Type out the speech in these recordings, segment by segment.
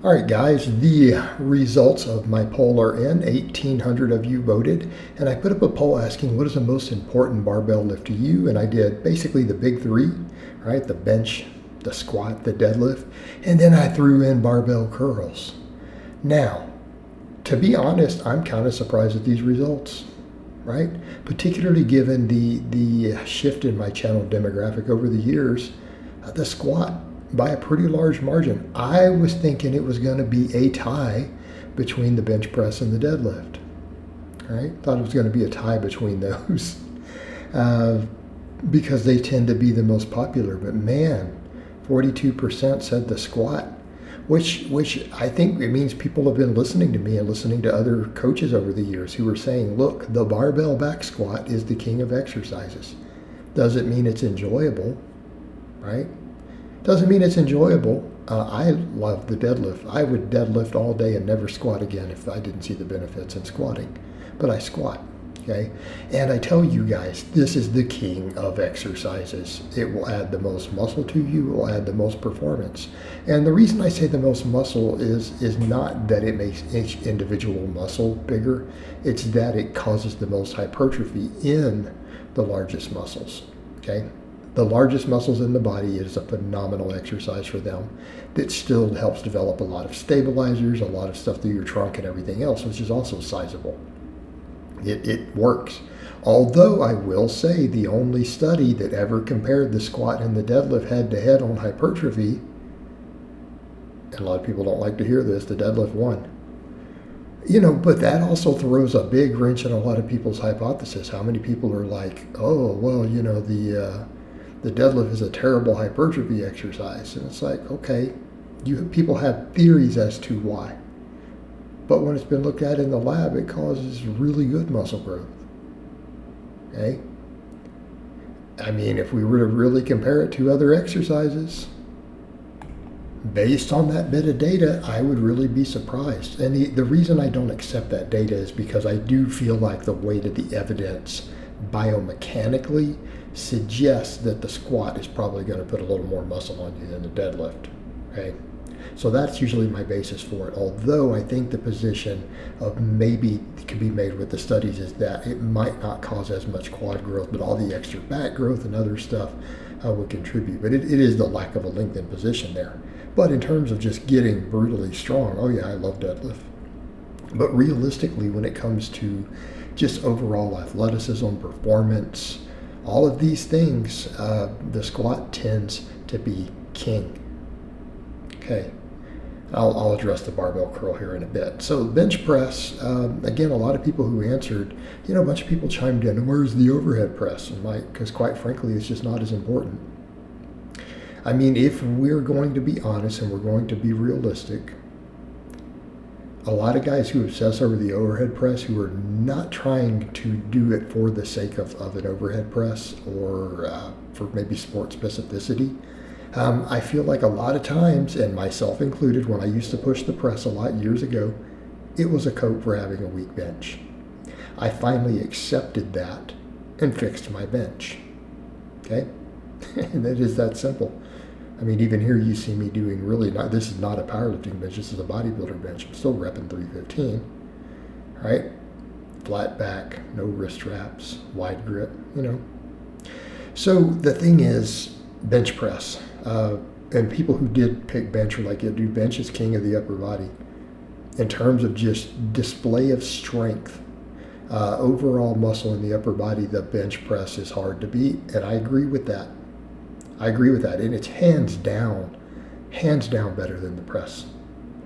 All right, guys, the results of my poll are in. 1,800 of you voted, and I put up a poll asking what is the most important barbell lift to you, and I did basically the big three, right? The bench, the squat, the deadlift, and then I threw in barbell curls. Now, to be honest, I'm kind of surprised at these results, right? Particularly given the shift in my channel demographic over the years, the squat by a pretty large margin. I was thinking it was going to be a tie between the bench press and the deadlift, right? Thought it was going to be a tie between those because they tend to be the most popular. But man, 42% said the squat, which I think it means people have been listening to me and listening to other coaches over the years who are saying, look, the barbell back squat is the king of exercises. Doesn't mean it's enjoyable, right? Doesn't mean it's enjoyable. I love the deadlift. I would deadlift all day and never squat again if I didn't see the benefits in squatting. But I squat, okay? And I tell you guys, this is the king of exercises. It will add the most muscle to you. It will add the most performance. And the reason I say the most muscle is not that it makes each individual muscle bigger. It's that it causes the most hypertrophy in the largest muscles, okay? The largest muscles in the body is a phenomenal exercise for them that still helps develop a lot of stabilizers, a lot of stuff through your trunk and everything else, which is also sizable. It works. Although I will say the only study that ever compared the squat and the deadlift head to head on hypertrophy, and a lot of people don't like to hear this, the deadlift won. But that also throws a big wrench in a lot of people's hypothesis. How many people are like, oh, well, the deadlift is a terrible hypertrophy exercise. And it's like, okay, people have theories as to why. But when it's been looked at in the lab, it causes really good muscle growth. Okay? I mean, if we were to really compare it to other exercises, based on that bit of data, I would really be surprised. And the reason I don't accept that data is because I do feel like the weight of the evidence biomechanically suggests that the squat is probably going to put a little more muscle on you than the deadlift, okay? So that's usually my basis for it. Although I think the position of maybe could be made with the studies is that it might not cause as much quad growth, but all the extra back growth and other stuff would contribute. But it is the lack of a lengthened position there. But in terms of just getting brutally strong, oh yeah, I love deadlift. But realistically, when it comes to just overall athleticism, performance, all of these things, the squat tends to be king. Okay, I'll address the barbell curl here in a bit. So bench press, again, a lot of people who answered, a bunch of people chimed in, where's the overhead press? And because quite frankly, it's just not as important. I mean, if we're going to be honest and we're going to be realistic, a lot of guys who obsess over the overhead press who are not trying to do it for the sake of an overhead press or for maybe sport specificity, I feel like a lot of times, and myself included, when I used to push the press a lot years ago, it was a coat for having a weak bench. I finally accepted that and fixed my bench. Okay? And it is that simple. I mean, even here you see me doing this is not a powerlifting bench, this is a bodybuilder bench. I'm still repping 315, right? Flat back, no wrist straps, wide grip, So the thing is, bench press. And people who did pick bench are like, yeah, dude, bench is king of the upper body. In terms of just display of strength, overall muscle in the upper body, the bench press is hard to beat. And I agree with that. And it's hands down better than the press,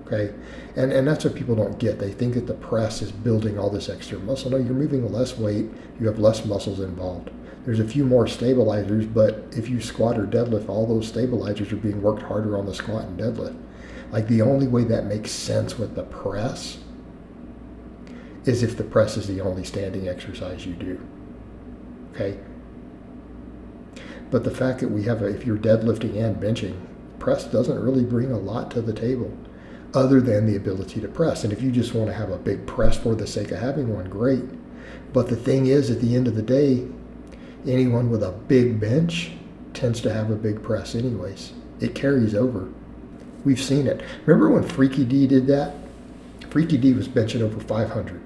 okay? And that's what people don't get. They think that the press is building all this extra muscle. No, you're moving less weight, you have less muscles involved. There's a few more stabilizers, but if you squat or deadlift, all those stabilizers are being worked harder on the squat and deadlift. Like the only way that makes sense with the press is if the press is the only standing exercise you do, okay? But the fact that if you're deadlifting and benching, press doesn't really bring a lot to the table other than the ability to press. And if you just want to have a big press for the sake of having one, great. But the thing is, at the end of the day, anyone with a big bench tends to have a big press anyways. It carries over. We've seen it. Remember when Freaky D did that? Freaky D was benching over 500.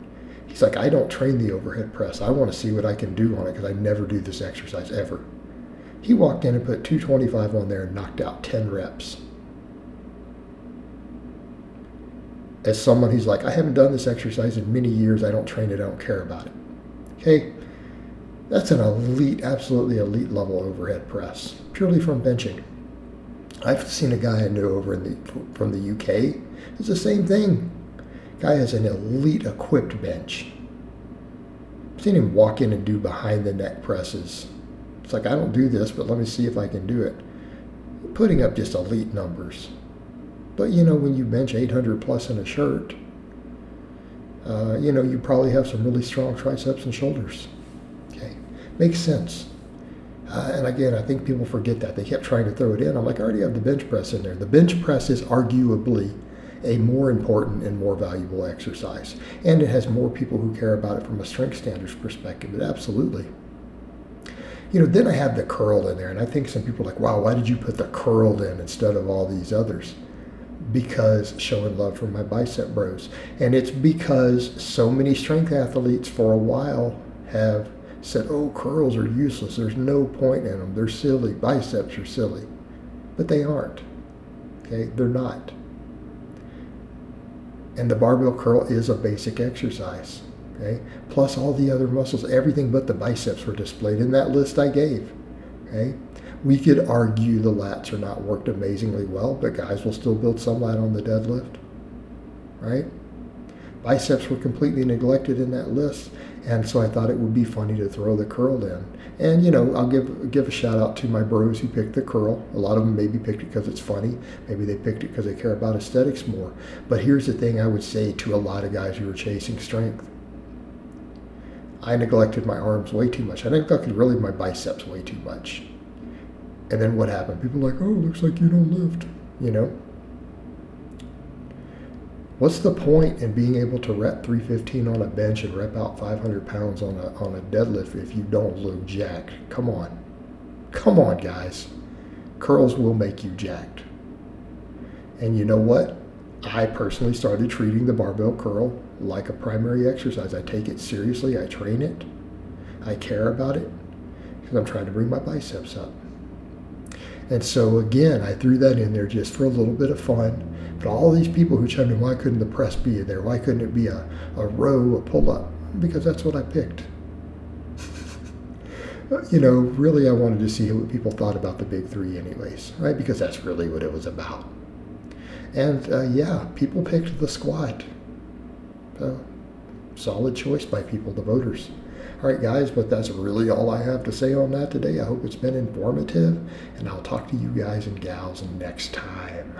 He's like, I don't train the overhead press. I want to see what I can do on it because I never do this exercise ever. He walked in and put 225 on there and knocked out 10 reps. As someone who's like, I haven't done this exercise in many years. I don't train it. I don't care about it. Okay? That's an elite, absolutely elite level overhead press, purely from benching. I've seen a guy I knew over from the UK. It's the same thing. Guy has an elite equipped bench. I've seen him walk in and do behind the neck presses. It's like, I don't do this, but let me see if I can do it. Putting up just elite numbers. But when you bench 800 plus in a shirt, you probably have some really strong triceps and shoulders. Okay, makes sense. And again, I think people forget that. They kept trying to throw it in. I'm like, I already have the bench press in there. The bench press is arguably a more important and more valuable exercise. And it has more people who care about it from a strength standards perspective. But absolutely. Then I have the curl in there. And I think some people are like, wow, why did you put the curl in instead of all these others? Because showing love for my bicep bros. And it's because so many strength athletes for a while have said, oh, curls are useless. There's no point in them. They're silly. Biceps are silly. But they aren't. Okay? They're not. And the barbell curl is a basic exercise. Okay? Plus all the other muscles, everything but the biceps were displayed in that list I gave. Okay? We could argue the lats are not worked amazingly well, but guys will still build some lat on the deadlift. Right? Biceps were completely neglected in that list, and so I thought it would be funny to throw the curl in. And I'll give a shout out to my bros who picked the curl. A lot of them maybe picked it because it's funny. Maybe they picked it because they care about aesthetics more. But here's the thing I would say to a lot of guys who are chasing strength. I neglected my arms way too much. I neglected really my biceps way too much. And then what happened? People are like, oh, looks like you don't lift. What's the point in being able to rep 315 on a bench and rep out 500 pounds on a deadlift if you don't look jacked? Come on. Come on, guys. Curls will make you jacked. And you know what? I personally started treating the barbell curl like a primary exercise. I take it seriously. I train it. I care about it because I'm trying to bring my biceps up. And so again, I threw that in there just for a little bit of fun. But all these people who chimed in, why couldn't the press be there? Why couldn't it be a row, a pull-up? Because that's what I picked. Really I wanted to see what people thought about the big three anyways, right? Because that's really what it was about. And people picked the squat. Solid choice by people, the voters. All right, guys, but that's really all I have to say on that today. I hope it's been informative, and I'll talk to you guys and gals next time.